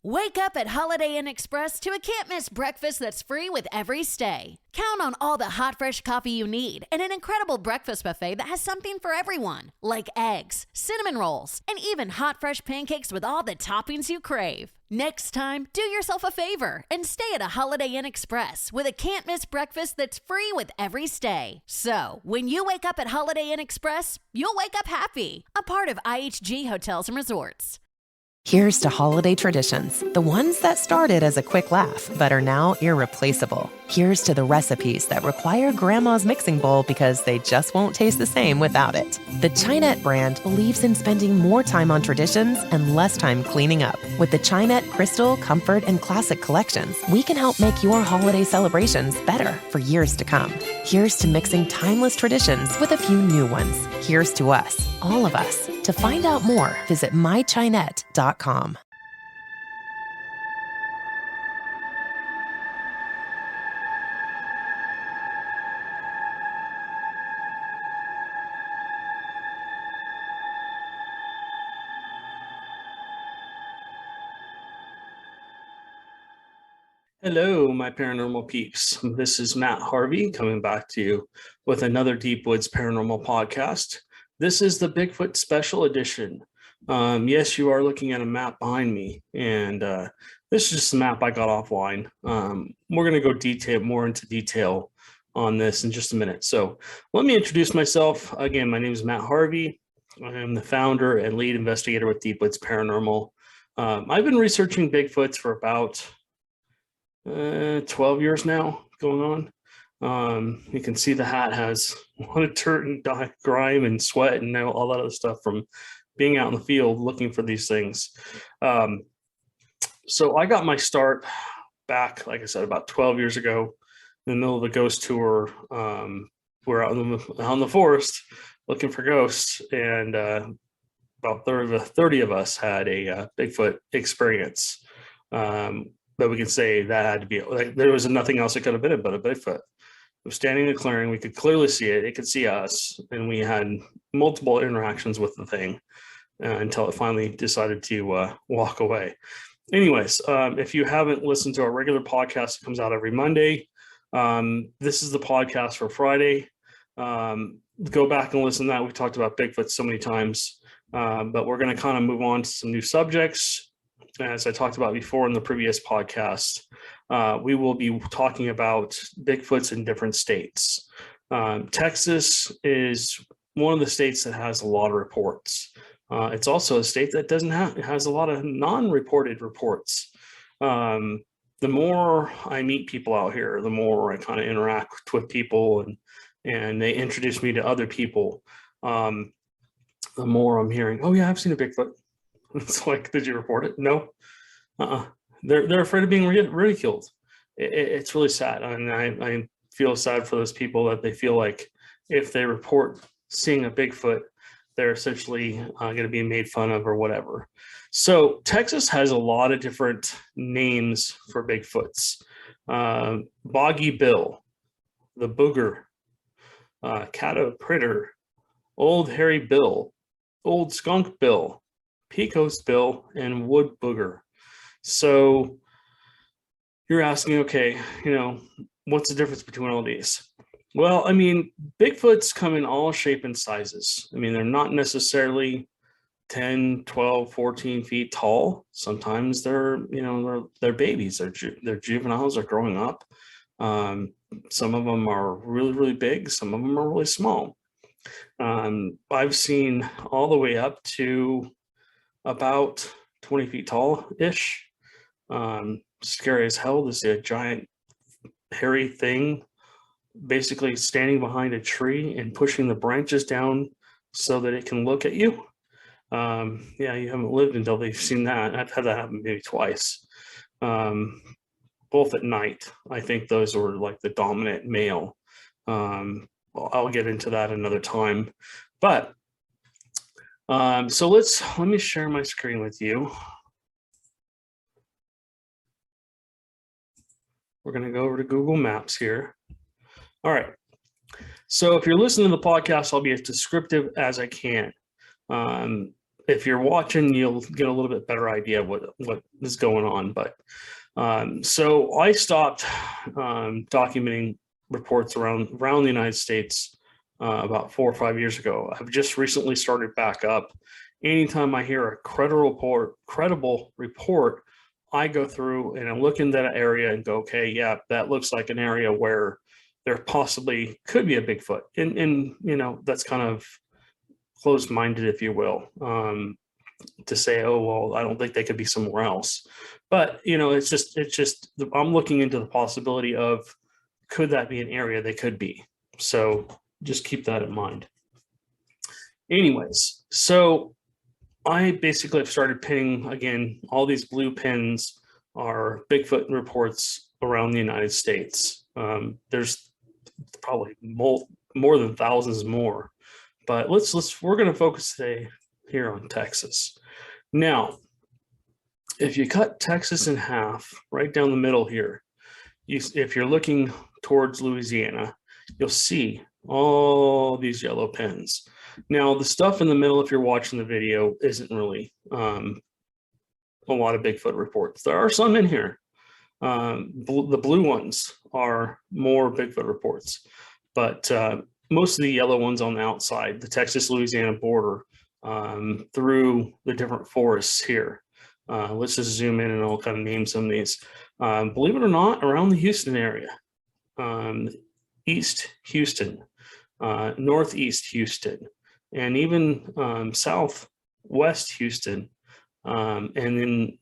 Wake up at Holiday Inn Express to a can't-miss breakfast that's free with every stay. Count on all the hot, fresh coffee you need and an incredible breakfast buffet that has something for everyone, like eggs, cinnamon rolls, and even hot, fresh pancakes with all the toppings you crave. Next time, do yourself a favor and stay at a Holiday Inn Express with a can't-miss breakfast that's free with every stay. So, when you wake up at Holiday Inn Express, you'll wake up happy, a part of IHG Hotels and Resorts. Here's to holiday traditions, the ones that started as a quick laugh but are now irreplaceable. Here's to the recipes that require Grandma's mixing bowl because they just won't taste the same without it. The Chinette brand believes in spending more time on traditions and less time cleaning up. With the Chinette Crystal, Comfort, and Classic collections, we can help make your holiday celebrations better for years to come. Here's to mixing timeless traditions with a few new ones. Here's to us, all of us. To find out more, visit mychinette.com. Hello, my paranormal peeps. This is Matt Harvey coming back to you with another Deep Woods Paranormal podcast. This is the Bigfoot Special Edition. Yes, you are looking at a map behind me, and this is just a map I got offline. We're going to go more into detail on this in just a minute. So let me introduce myself. Again, my name is Matt Harvey. I am the founder and lead investigator with Deep Woods Paranormal. I've been researching Bigfoots for about 12 years now going on. You can see the hat has a lot of dirt and grime and sweat and all that other stuff from being out in the field looking for these things. So I got my start back, like I said, about 12 years ago in the middle of a ghost tour. We're out in the forest looking for ghosts, and about 30 of us had a Bigfoot experience. But we can say that had to be, like, there was nothing else it could have been but a Bigfoot. It was standing in the clearing. We could clearly see it. It could see us. And we had multiple interactions with the thing until it finally decided to walk away. Anyways, if you haven't listened to our regular podcast, it comes out every Monday. This is the podcast for Friday. Go back and listen to that. We've talked about Bigfoot so many times, but we're going to kind of move on to some new subjects. As I talked about before in the previous podcast, we will be talking about Bigfoots in different states. Texas is one of the states that has a lot of reports. It's also a state that has a lot of non-reported reports. The more I meet people out here, the more I kind of interact with people and they introduce me to other people. The more I'm hearing, oh yeah, I've seen a Bigfoot. It's like, did you report it? No. They're afraid of being ridiculed. It's really sad. And I feel sad for those people that they feel like if they report seeing a Bigfoot, they're essentially going to be made fun of or whatever. So Texas has a lot of different names for Bigfoots. Boggy Bill, the Booger, Caterpillar, Old Hairy Bill, Old Skunk Bill, Pecos Bill, and Wood Booger. So you're asking, okay, what's the difference between all these? Well, I mean, Bigfoots come in all shape and sizes. I mean, they're not necessarily 10, 12, 14 feet tall. Sometimes they're babies. They're juveniles. They're growing up. Some of them are really, really big. Some of them are really small. I've seen all the way up to about 20 feet tall-ish. Scary as hell to see a giant hairy thing basically standing behind a tree and pushing the branches down so that it can look at you. Yeah, you haven't lived until they've seen that. I've had that happen maybe twice, both at night. I think those were like the dominant male. I'll get into that another time. But so let me share my screen with you. We're going to go over to Google Maps here. All right. So if you're listening to the podcast, I'll be as descriptive as I can. if you're watching, you'll get a little bit better idea of what is going on. But so I stopped documenting reports around the United States about 4 or 5 years ago. I've just recently started back up. Anytime I hear a credible report, I go through and I look in that area and go, okay, yeah, that looks like an area where there possibly could be a Bigfoot. And that's kind of closed-minded, if you will, to say, oh, well, I don't think they could be somewhere else. But, it's just, I'm looking into the possibility of, could that be an area they could be? So just keep that in mind. Anyways, so I basically have started pinning, again, all these blue pins are Bigfoot reports around the United States. There's probably more than thousands more, but we're going to focus today here on Texas. Now, if you cut Texas in half, right down the middle here, if you're looking towards Louisiana, you'll see all these yellow pins. Now, the stuff in the middle, if you're watching the video, isn't really a lot of Bigfoot reports. There are some in here. The blue ones are more Bigfoot reports, but most of the yellow ones on the outside, the Texas-Louisiana border, through the different forests here. Let's just zoom in and I'll kind of name some of these. Believe it or not, around the Houston area, East Houston, Northeast Houston, and even Southwest Houston, and then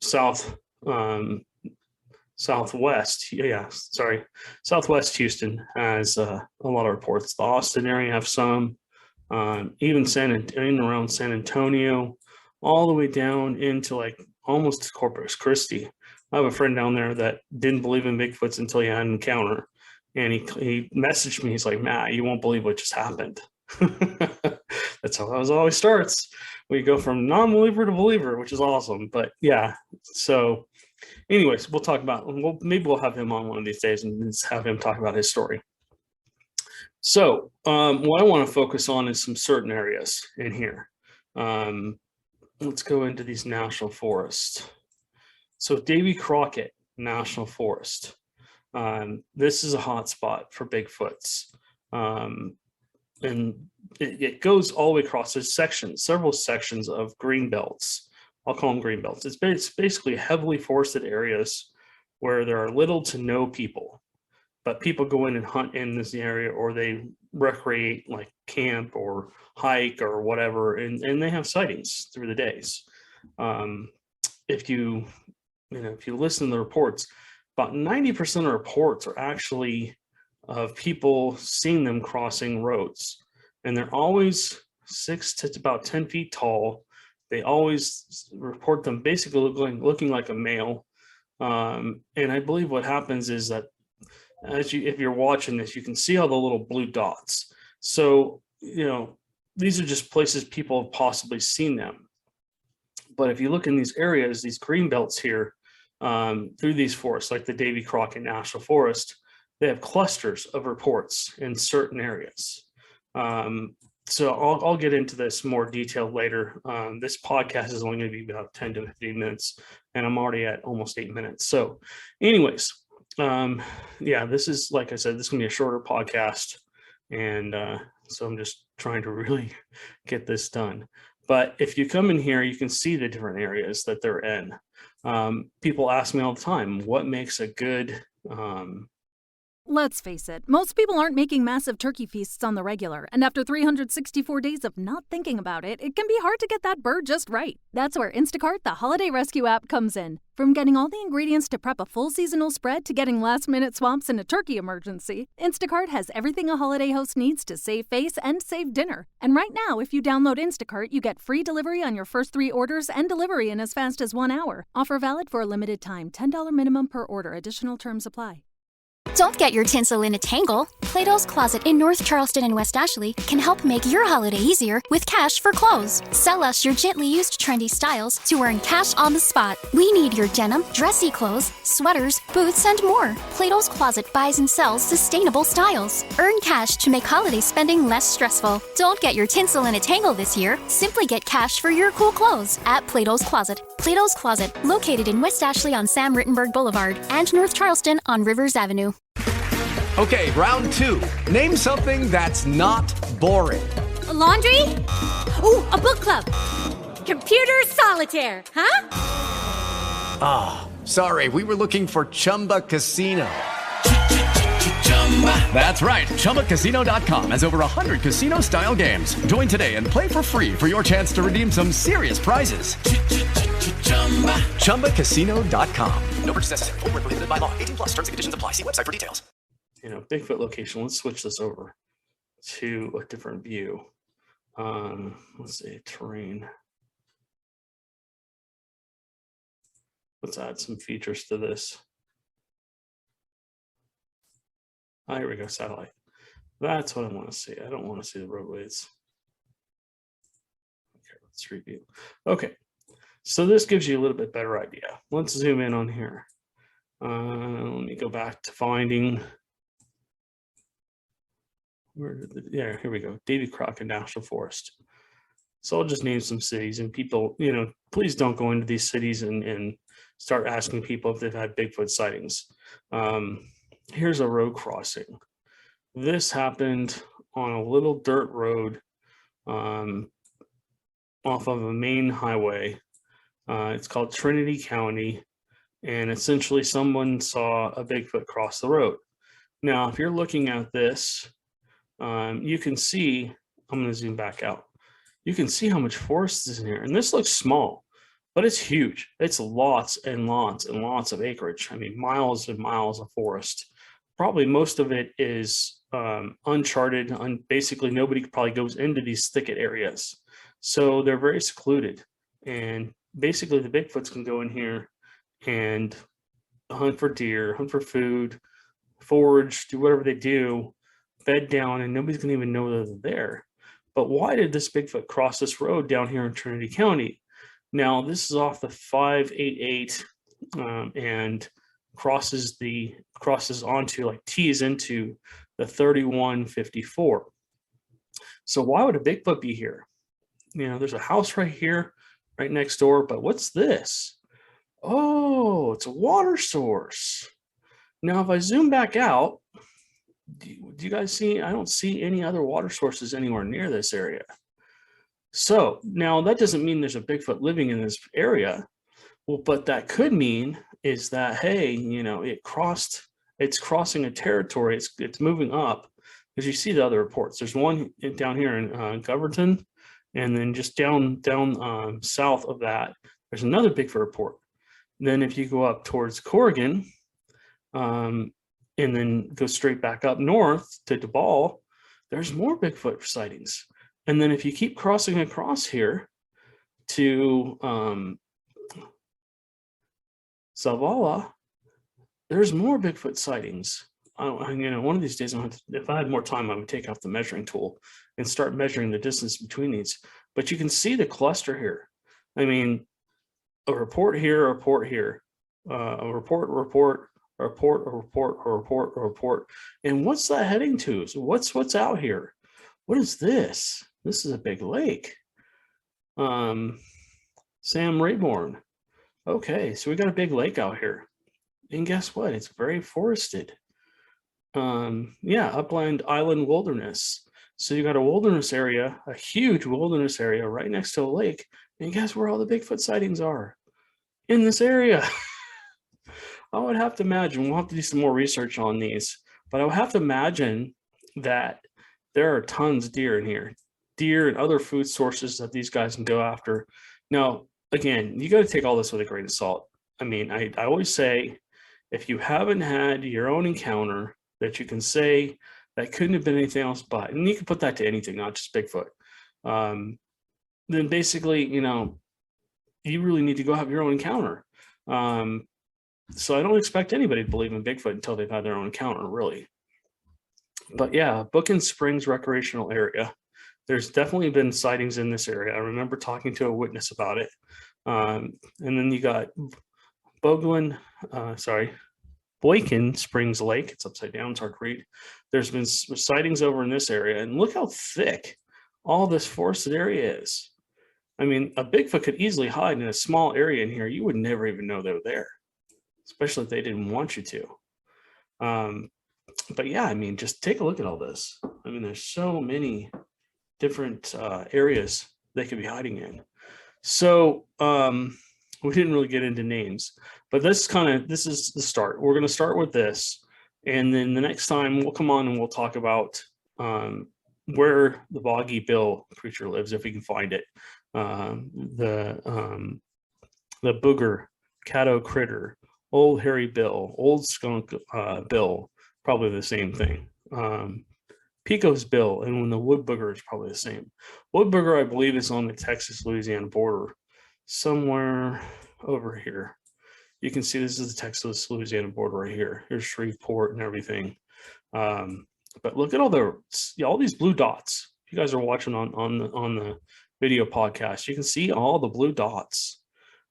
Southwest Houston has a lot of reports. The Austin area have some, even around San Antonio, all the way down into like almost Corpus Christi. I have a friend down there that didn't believe in Bigfoots until he had an encounter. And he messaged me. He's like, Matt, you won't believe what just happened. That's how it always starts. We go from non-believer to believer, which is awesome. But yeah, so anyways, maybe we'll have him on one of these days and just have him talk about his story. So what I want to focus on is some certain areas in here. Let's go into these national forests. So Davy Crockett National Forest. This is a hot spot for Bigfoots. And it goes all the way across. There's several sections of green belts. I'll call them green belts. It's basically heavily forested areas where there are little to no people, but people go in and hunt in this area, or they recreate, like camp or hike or whatever, and they have sightings through the days. If you listen to the reports, about 90% of reports are actually of people seeing them crossing roads, and they're always 6 to about 10 feet tall. They always report them basically looking like a male. And I believe what happens is that if you're watching this, you can see all the little blue dots. So, these are just places people have possibly seen them. But if you look in these areas, these green belts here, through these forests, like the Davy Crockett National Forest, they have clusters of reports in certain areas. So I'll get into this more detail later. This podcast is only going to be about 10 to 15 minutes, and I'm already at almost 8 minutes. So anyways, this is, like I said, this is going to be a shorter podcast. And so I'm just trying to really get this done. But if you come in here, you can see the different areas that they're in. People ask me all the time, what makes a good... Let's face it, most people aren't making massive turkey feasts on the regular, and after 364 days of not thinking about it, it can be hard to get that bird just right. That's where Instacart, the holiday rescue app, comes in. From getting all the ingredients to prep a full seasonal spread to getting last-minute swaps in a turkey emergency, Instacart has everything a holiday host needs to save face and save dinner. And right now, if you download Instacart, you get free delivery on your first 3 orders and delivery in as fast as 1 hour. Offer valid for a limited time. $10 minimum per order. Additional terms apply. Don't get your tinsel in a tangle. Plato's Closet in North Charleston and West Ashley can help make your holiday easier with cash for clothes. Sell us your gently used trendy styles to earn cash on the spot. We need your denim, dressy clothes, sweaters, boots, and more. Plato's Closet buys and sells sustainable styles. Earn cash to make holiday spending less stressful. Don't get your tinsel in a tangle this year. Simply get cash for your cool clothes at Plato's Closet. Plato's Closet, located in West Ashley on Sam Rittenberg Boulevard and North Charleston on Rivers Avenue. Okay, round 2. Name something that's not boring. A laundry? Ooh, a book club. Computer solitaire, huh? Ah, sorry, we were looking for Chumba Casino. That's right, ChumbaCasino.com has over 100 casino-style games. Join today and play for free for your chance to redeem some serious prizes. ChumbaCasino.com. No purchase necessary. Void where prohibited by law. 18+ terms and conditions apply. See website for details. Bigfoot location. Let's switch this over to a different view. Let's say terrain. Let's add some features to this. Oh, here we go, satellite. That's what I want to see. I don't want to see the roadways. Okay, let's review. Okay, so this gives you a little bit better idea. Let's zoom in on here. Let me go back to finding. Yeah, here we go. Davy Crockett National Forest. So I'll just name some cities, and people, please don't go into these cities and start asking people if they've had Bigfoot sightings. Here's a road crossing. This happened on a little dirt road off of a main highway. It's called Trinity County, and essentially someone saw a Bigfoot cross the road. Now, if you're looking at this, you can see, I'm going to zoom back out. You can see how much forest is in here, and this looks small, but it's huge. It's lots and lots and lots of acreage. I mean, miles and miles of forest. Probably most of it is uncharted. Basically, nobody probably goes into these thicket areas. So they're very secluded. And basically, the Bigfoots can go in here and hunt for deer, hunt for food, forage, do whatever they do, bed down, and nobody's going to even know that they're there. But why did this Bigfoot cross this road down here in Trinity County? Now, this is off the 588 and crosses onto, like, tees into the 3154. So why would a Bigfoot be here? There's a house right here, right next door, but what's this? Oh, it's a water source. Now, if I zoom back out, do you guys see? I don't see any other water sources anywhere near this area. So now that doesn't mean there's a Bigfoot living in this area. Well, but that could mean is that, hey, it's crossing a territory. It's moving up, because you see the other reports. There's one down here in Goverton, and then just down south of that, there's another Bigfoot report. And then if you go up towards Corrigan, and then go straight back up north to DeBall, there's more Bigfoot sightings. And then if you keep crossing across here to Zavala, there's more Bigfoot sightings. One of these days, if I had more time, I would take out the measuring tool and start measuring the distance between these. But you can see the cluster here. I mean, a report here, a report here, a report. And what's that heading to? So what's out here? What is this? This is a big lake. Sam Rayborn. Okay, so we got a big lake out here. And guess what? It's very forested. Upland Island Wilderness. So you got a wilderness area, a huge wilderness area right next to a lake. And guess where all the Bigfoot sightings are? In this area. I would have to imagine, we'll have to do some more research on these, but I would have to imagine that there are tons of deer in here, deer and other food sources that these guys can go after. Now, again, you got to take all this with a grain of salt. I mean, I always say, if you haven't had your own encounter that you can say that couldn't have been anything else but, and you can put that to anything, not just Bigfoot, then basically, you really need to go have your own encounter. So I don't expect anybody to believe in Bigfoot until they've had their own encounter, really. But yeah, Bookend Springs recreational area. There's definitely been sightings in this area. I remember talking to a witness about it. And then you got Boykin Springs Lake. It's upside down. It's hard to read. There's been sightings over in this area, and look how thick all this forested area is. I mean, a Bigfoot could easily hide in a small area in here. You would never even know they were there, especially if they didn't want you to. But yeah, I mean, just take a look at all this. I mean, there's so many different areas they could be hiding in. So we didn't really get into names, but this is the start. We're going to start with this, and then the next time we'll come on and we'll talk about where the Boggy Bill creature lives, if we can find it. The Booger, Caddo Critter, Old Hairy Bill, Old Skunk Bill, probably the same thing. Pico's Bill, and when the Wood Booger is probably the same. Wood Booger, I believe, is on the Texas-Louisiana border, somewhere over here. You can see this is the Texas-Louisiana border right here. Here's Shreveport and everything. But look at all these blue dots. If you guys are watching on the video podcast, you can see all the blue dots,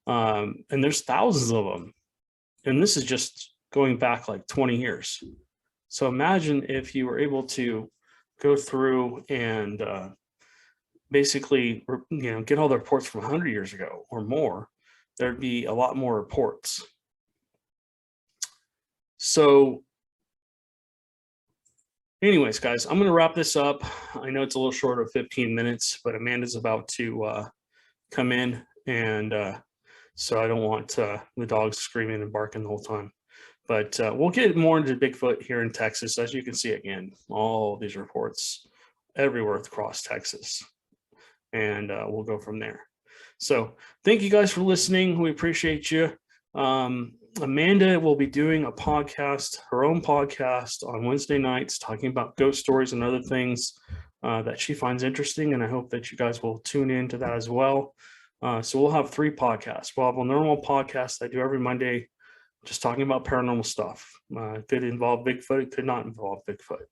and there's thousands of them. And this is just going back like 20 years. So imagine if you were able to go through and basically, get all the reports from 100 years ago or more. There'd be a lot more reports. So anyways, guys, I'm going to wrap this up. I know it's a little short of 15 minutes, but Amanda's about to come in, and so I don't want the dogs screaming and barking the whole time. But we'll get more into Bigfoot here in Texas. As you can see, again, all these reports everywhere across Texas. And we'll go from there. So thank you guys for listening. We appreciate you. Amanda will be doing a podcast, her own podcast on Wednesday nights, talking about ghost stories and other things that she finds interesting. And I hope that you guys will tune into that as well. So we'll have 3 podcasts. We'll have a normal podcast I do every Monday, just talking about paranormal stuff. It could involve Bigfoot. It could not involve Bigfoot.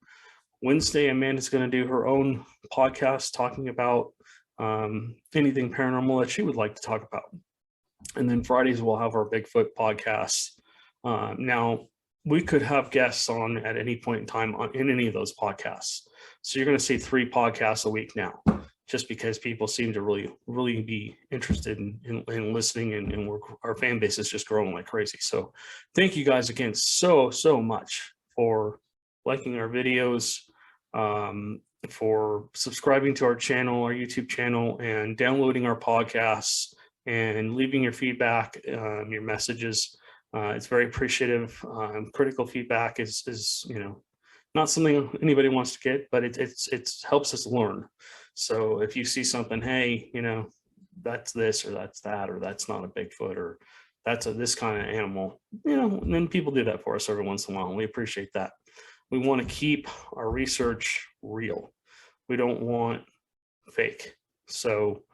Wednesday, Amanda's going to do her own podcast talking about anything paranormal that she would like to talk about. And then Fridays, we'll have our Bigfoot podcast. Now, we could have guests on at any point in time in any of those podcasts. So you're going to see 3 podcasts a week now, just because people seem to really be interested in listening, and our fan base is just growing like crazy. So thank you guys again so much for liking our videos, for subscribing to our channel, our YouTube channel, and downloading our podcasts and leaving your feedback, your messages. It's very appreciative. Critical feedback is not something anybody wants to get, but it helps us learn. So if you see something, hey, that's this or that's that, or that's not a Bigfoot, or that's this kind of animal, and then people do that for us every once in a while, and we appreciate that. We want to keep our research real. We don't want fake. So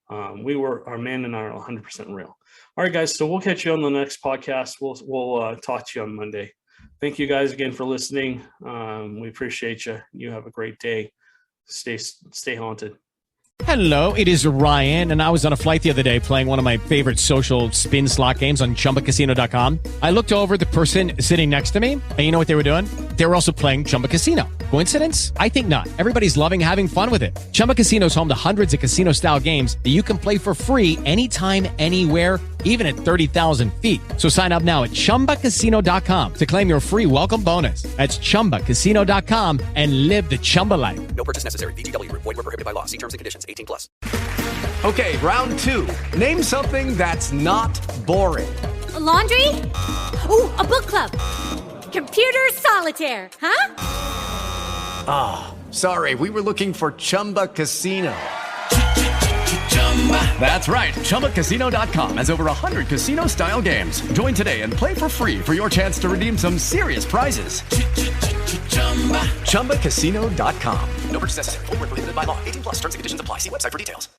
our man and I are 100% real. All right, guys. So we'll catch you on the next podcast. We'll talk to you on Monday. Thank you guys again for listening. We appreciate you. You have a great day. Stay haunted. Hello, it is Ryan, and I was on a flight the other day playing one of my favorite social spin slot games on ChumbaCasino.com. I looked over at the person sitting next to me, and you know what they were doing? They were also playing Chumba Casino. Coincidence? I think not. Everybody's loving having fun with it. Chumba Casino is home to hundreds of casino-style games that you can play for free anytime, anywhere, even at 30,000 feet. So sign up now at ChumbaCasino.com to claim your free welcome bonus. That's ChumbaCasino.com and live the Chumba life. No purchase necessary. VGW. Void where prohibited by law. See terms and conditions. 18+. Okay, round 2. Name something that's not boring. A laundry? Ooh, a book club. Computer solitaire, huh? Ah, sorry, we were looking for Chumba Casino. That's right, ChumbaCasino.com has over 100 casino-style games. Join today and play for free for your chance to redeem some serious prizes. ChumbaCasino.com. No purchase necessary. Void where prohibited by law. 18+. Terms and conditions apply. See website for details.